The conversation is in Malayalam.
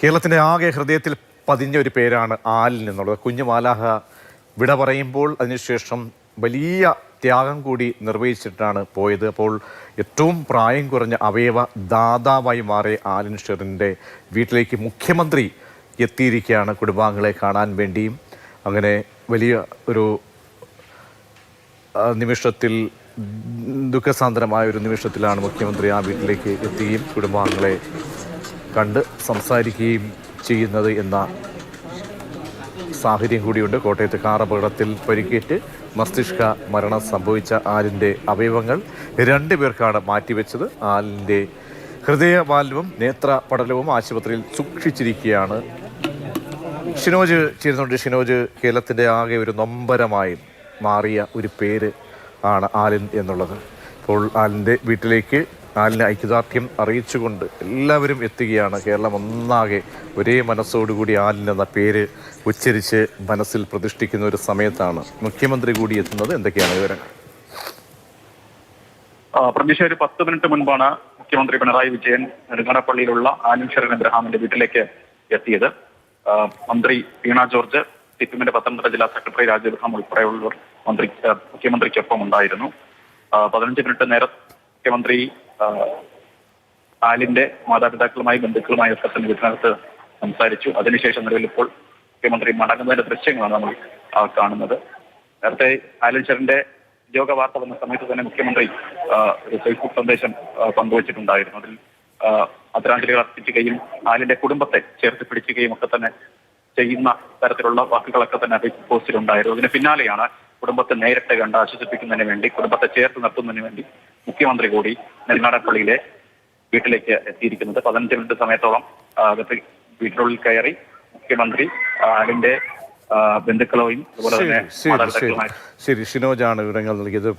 കേരളത്തിൻ്റെ ആകെ ഹൃദയത്തിൽ പതിഞ്ഞ ഒരു പേരാണ് ആലിൽ നിന്നുള്ളത്. കുഞ്ഞു മാലാഹ വിട പറയുമ്പോൾ അതിനുശേഷം വലിയ ത്യാഗം കൂടി നിർവഹിച്ചിട്ടാണ് പോയത്. അപ്പോൾ ഏറ്റവും പ്രായം കുറഞ്ഞ അവയവ ദാതാവായി മാറിയ ആലിൻ ഷെറിൻ്റെ വീട്ടിലേക്ക് മുഖ്യമന്ത്രി എത്തിയിരിക്കുകയാണ് കുടുംബാംഗങ്ങളെ കാണാൻ വേണ്ടിയും. അങ്ങനെ വലിയ ഒരു നിമിഷത്തിൽ, ദുഃഖസാന്ദ്രമായ ഒരു നിമിഷത്തിലാണ് മുഖ്യമന്ത്രി ആ വീട്ടിലേക്ക് എത്തുകയും കുടുംബാംഗങ്ങളെ കണ്ട് സംസാരിക്കുകയും ചെയ്യുന്നത് എന്ന സാഹചര്യം കൂടിയുണ്ട്. കോട്ടയത്ത് കാർ അപകടത്തിൽ പരിക്കേറ്റ് മസ്തിഷ്ക മരണം സംഭവിച്ച ആലിൻ്റെ അവയവങ്ങൾ 2 പേർക്കാണ് മാറ്റിവെച്ചത്. ആലിൻ്റെ ഹൃദയവാൽവും നേത്രപടലവും ആശുപത്രിയിൽ സൂക്ഷിച്ചിരിക്കുകയാണ്. ഷിനോജ് ചേരുന്നുണ്ട്. ഷിനോജ്, കേരളത്തിൻ്റെ ആകെ ഒരു നൊമ്പരമായി മാറിയ ഒരു പേര് ആണ് ആലിൻ എന്നുള്ളത്. ഇപ്പോൾ ആലിൻ്റെ വീട്ടിലേക്ക് ആലിന് ഐക്യദാർഢ്യം അറിയിച്ചുകൊണ്ട് എല്ലാവരും എത്തുകയാണ്. കേരളം ഒന്നാകെ ഒരേ മനസ്സോടുകൂടി ആലിൻ എന്ന പേര് ഉച്ചരിച്ച് മനസ്സിൽ പ്രതിഷ്ഠിക്കുന്ന ഒരു സമയത്താണ് മുഖ്യമന്ത്രി കൂടി എത്തുന്നത്. എന്തൊക്കെയാണ് വിവരങ്ങൾ? പ്രതീക്ഷ ഒരു 10 മിനിറ്റ് മുൻപാണ് മുഖ്യമന്ത്രി പിണറായി വിജയൻ നെടുങ്ങാടപ്പള്ളിയിലുള്ള ആലിൻ ഷെറിൻ എബ്രഹാമിന്റെ വീട്ടിലേക്ക് എത്തിയത്. മന്ത്രി വീണ ജോർജ്, സിപിഎമ്മിന്റെ പത്തനംതിട്ട ജില്ലാ സെക്രട്ടറി രാജു എബ്രഹാം ഉൾപ്പെടെയുള്ളവർ മുഖ്യമന്ത്രിക്കൊപ്പം ഉണ്ടായിരുന്നു. 15 മിനിറ്റ് നേരം മുഖ്യമന്ത്രി ആലിന്റെ മാതാപിതാക്കളുമായി ബന്ധുക്കളുമായി ഒക്കെ തന്നെ വീട്ടിനകത്ത് സംസാരിച്ചു. അതിനുശേഷം നിലവിൽ ഇപ്പോൾ മുഖ്യമന്ത്രി മടങ്ങുന്നതിന്റെ ദൃശ്യങ്ങളാണ് നമ്മൾ കാണുന്നത്. നേരത്തെ ആലിൻ ഷെറിന്റെ ഉദ്യോഗ വാർത്ത വന്ന സമയത്ത് തന്നെ മുഖ്യമന്ത്രി ഒരു ഫേസ്ബുക്ക് സന്ദേശം പങ്കുവച്ചിട്ടുണ്ടായിരുന്നു. അതിൽ ആദരാഞ്ജലികൾ അർപ്പിക്കുകയും ആലിന്റെ കുടുംബത്തെ ചേർത്ത് പിടിക്കുകയും ഒക്കെ തന്നെ ചെയ്യുന്ന തരത്തിലുള്ള വാക്കുകളൊക്കെ തന്നെ ഫേസ്ബുക്ക് പോസ്റ്റിലുണ്ടായിരുന്നു. അതിന് പിന്നാലെയാണ് കുടുംബത്തെ നേരിട്ട് കണ്ട് ആശ്വസിപ്പിക്കുന്നതിന് വേണ്ടി, കുടുംബത്തെ ചേർത്ത് നിർത്തുന്നതിന് വേണ്ടി മുഖ്യമന്ത്രി കൂടി നെടുങ്ങാടപ്പള്ളിയിലെ വീട്ടിലേക്ക് എത്തിയിരിക്കുന്നത്. 15 മിനിറ്റ് സമയത്തോളം വീട്ടിനുള്ളിൽ കയറി മുഖ്യമന്ത്രി ആലിന്റെ ബന്ധുക്കളെയും അതുപോലെ തന്നെ ശരി, ഷിനോജാണ് വിവരങ്ങൾ നൽകിയത്.